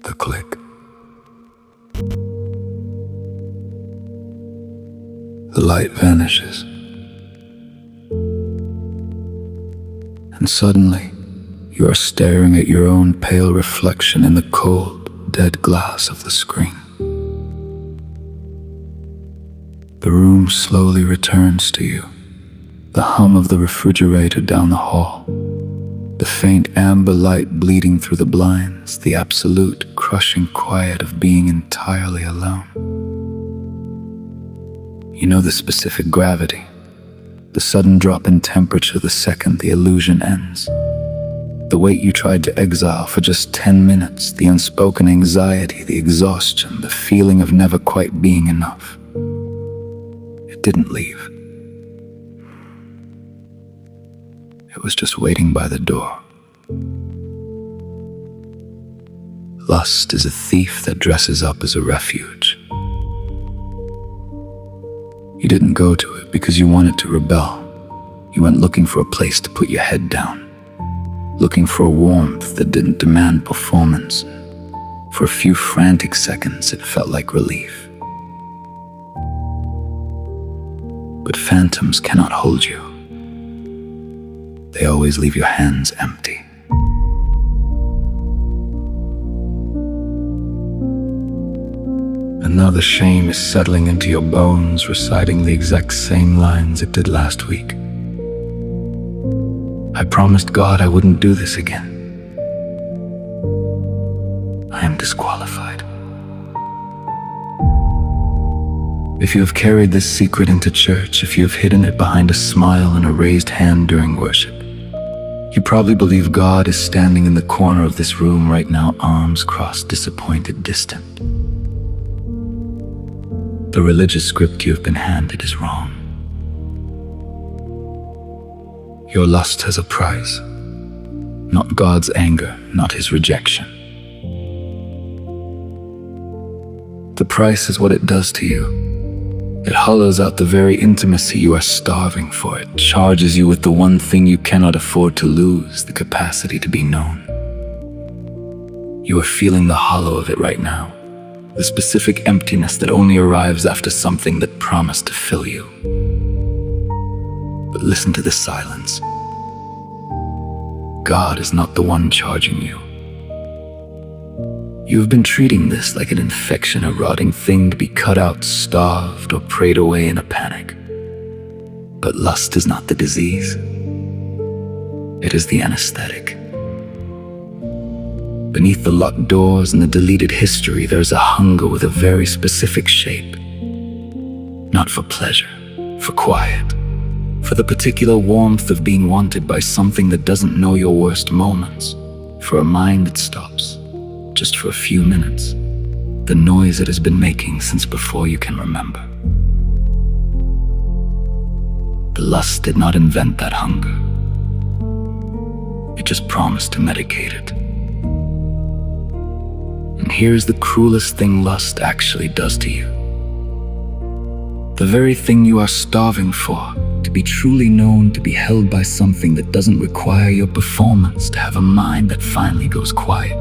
the click. The light vanishes. And suddenly, you are staring at your own pale reflection in the cold, dead glass of the screen. The room slowly returns to you. The hum of the refrigerator down the hall, the faint amber light bleeding through the blinds, the absolute, crushing quiet of being entirely alone. You know the specific gravity, the sudden drop in temperature the second the illusion ends. The weight you tried to exile for just 10 minutes, the unspoken anxiety, the exhaustion, the feeling of never quite being enough. It didn't leave. It was just waiting by the door. Lust is a thief that dresses up as a refuge. You didn't go to it because you wanted to rebel. You went looking for a place to put your head down, looking for a warmth that didn't demand performance. For a few frantic seconds, it felt like relief. But phantoms cannot hold you. They always leave your hands empty. And now the shame is settling into your bones, reciting the exact same lines it did last week. I promised God I wouldn't do this again. I am disqualified. If you have carried this secret into church, if you have hidden it behind a smile and a raised hand during worship, you probably believe God is standing in the corner of this room right now, arms crossed, disappointed, distant. The religious script you have been handed is wrong. Your lust has a price, not God's anger, not His rejection. The price is what it does to you. It hollows out the very intimacy you are starving for. It charges you with the one thing you cannot afford to lose, the capacity to be known. You are feeling the hollow of it right now, the specific emptiness that only arrives after something that promised to fill you. But listen to the silence. God is not the one charging you. You have been treating this like an infection, a rotting thing to be cut out, starved, or prayed away in a panic. But lust is not the disease. It is the anesthetic. Beneath the locked doors and the deleted history, there is a hunger with a very specific shape. Not for pleasure, for quiet, for the particular warmth of being wanted by something that doesn't know your worst moments, for a mind that stops, just for a few minutes, the noise it has been making since before you can remember. The lust did not invent that hunger. It just promised to medicate it. And here's the cruelest thing lust actually does to you. The very thing you are starving for, to be truly known, to be held by something that doesn't require your performance, to have a mind that finally goes quiet.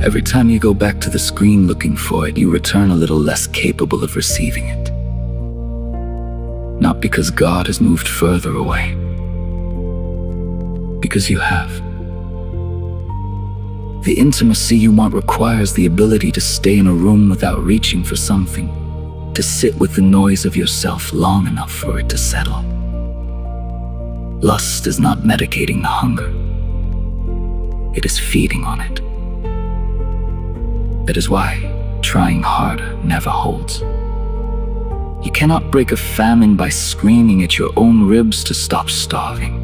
Every time you go back to the screen looking for it, you return a little less capable of receiving it. Not because God has moved further away, because you have. The intimacy you want requires the ability to stay in a room without reaching for something, to sit with the noise of yourself long enough for it to settle. Lust is not medicating the hunger. It is feeding on it. That is why trying harder never holds. You cannot break a famine by screaming at your own ribs to stop starving.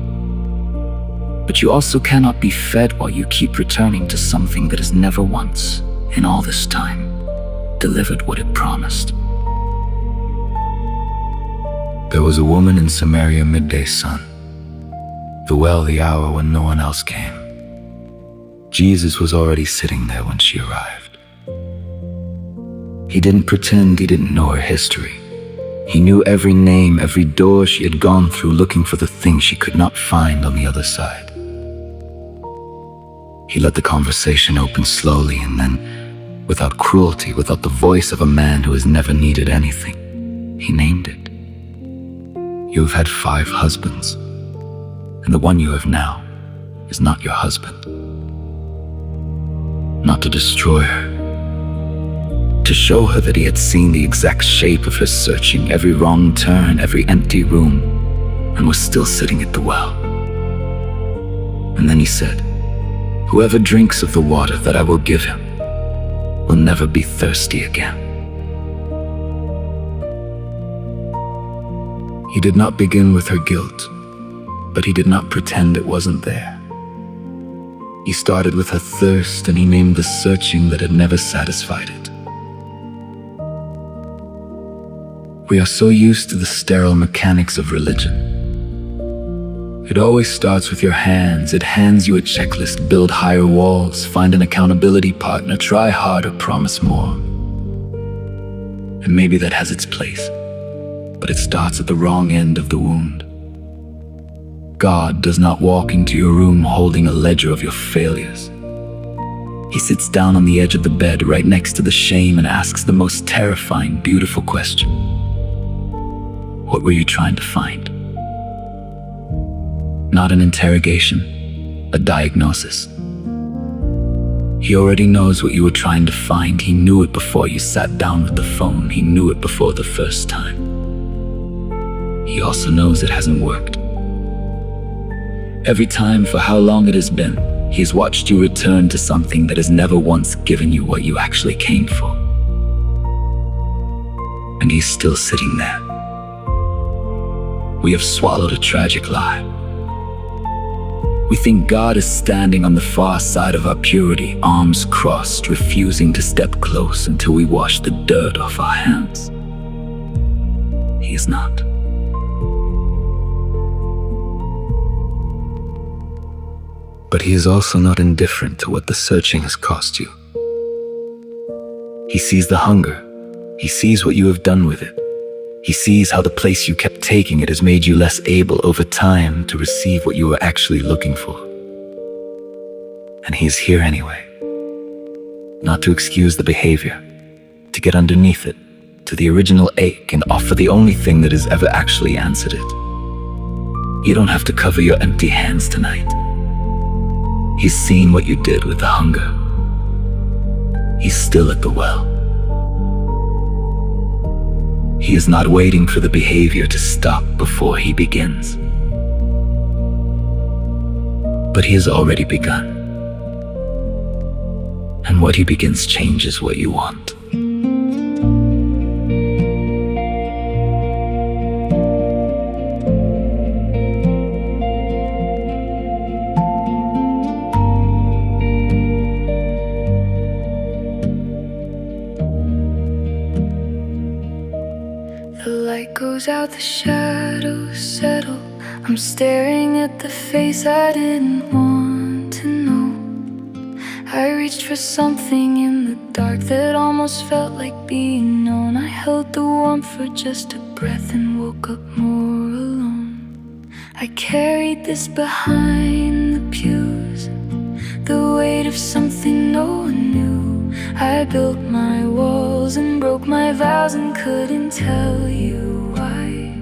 But you also cannot be fed while you keep returning to something that has never once, in all this time, delivered what it promised. There was a woman in Samaria midday sun, the well, the hour when no one else came. Jesus was already sitting there when she arrived. He didn't pretend he didn't know her history. He knew every name, every door she had gone through, looking for the thing she could not find on the other side. He let the conversation open slowly, and then, without cruelty, without the voice of a man who has never needed anything, he named it. You have had 5 husbands, and the one you have now is not your husband. Not to destroy her, to show her that he had seen the exact shape of her searching every wrong turn, every empty room, and was still sitting at the well. And then he said, "Whoever drinks of the water that I will give him will never be thirsty again." He did not begin with her guilt, but he did not pretend it wasn't there. He started with her thirst, and he named the searching that had never satisfied it. We are so used to the sterile mechanics of religion. It always starts with your hands. It hands you a checklist: build higher walls, find an accountability partner, try harder, promise more. And maybe that has its place, but it starts at the wrong end of the wound. God does not walk into your room holding a ledger of your failures. He sits down on the edge of the bed right next to the shame and asks the most terrifying, beautiful question. What were you trying to find? Not an interrogation, a diagnosis. He already knows what you were trying to find. He knew it before you sat down with the phone. He knew it before the first time. He also knows it hasn't worked. Every time, for how long it has been, he's watched you return to something that has never once given you what you actually came for. And he's still sitting there. We have swallowed a tragic lie. We think God is standing on the far side of our purity, arms crossed, refusing to step close until we wash the dirt off our hands. He is not. But he is also not indifferent to what the searching has cost you. He sees the hunger. He sees what you have done with it. He sees how the place you kept taking it has made you less able over time to receive what you were actually looking for. And he's here anyway. Not to excuse the behavior, to get underneath it, to the original ache, and offer the only thing that has ever actually answered it. You don't have to cover your empty hands tonight. He's seen what you did with the hunger. He's still at the well. He is not waiting for the behavior to stop before he begins. But he has already begun. And what he begins changes what you want. The light goes out, the shadows settle. I'm staring at the face I didn't want to know. I reached for something in the dark that almost felt like being known. I held the warmth for just a breath and woke up more alone. I carried this behind the pews, the weight of something no one knew. I built my walls and broke my vows and couldn't tell you why.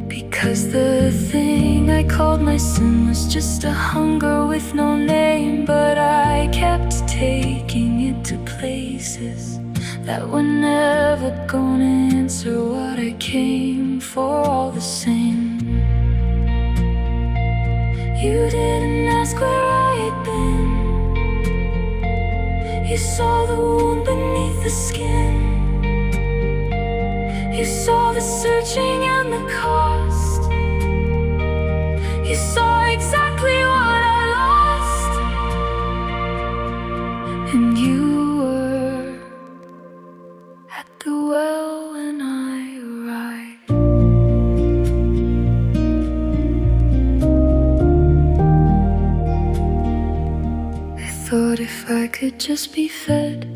Because the thing I called my sin was just a hunger with no name. But I kept taking it to places that were never gonna answer what I came for all the same. You didn't ask where I had been. You saw the wound beneath the skin. You saw the searching and the cost. You saw exactly what I lost. And you were at the well when I arrived. I thought if I could just be fed,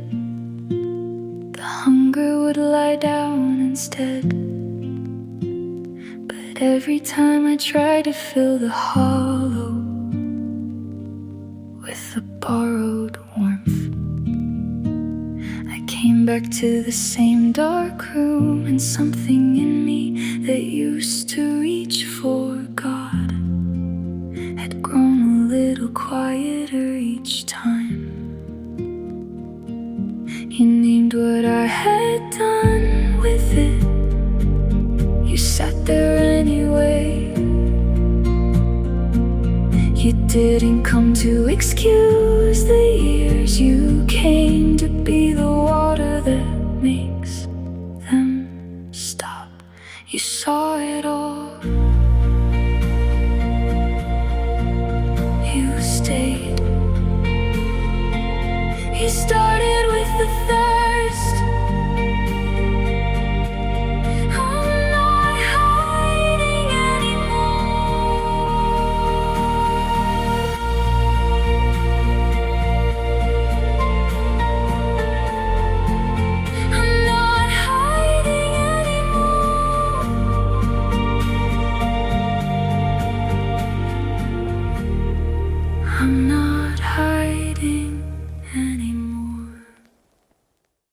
the hunger would lie down instead. But every time I tried to fill the hollow with a borrowed warmth. I came back to the same dark room, and something in me that used to reach for God had grown a little quieter each time. You named what I had done with it. You sat there anyway. You didn't come to excuse the years. You came to be the water that makes them stop. You saw it all. You stayed. You started with the thirst. I'm not hiding anymore. I'm not hiding anymore. I'm not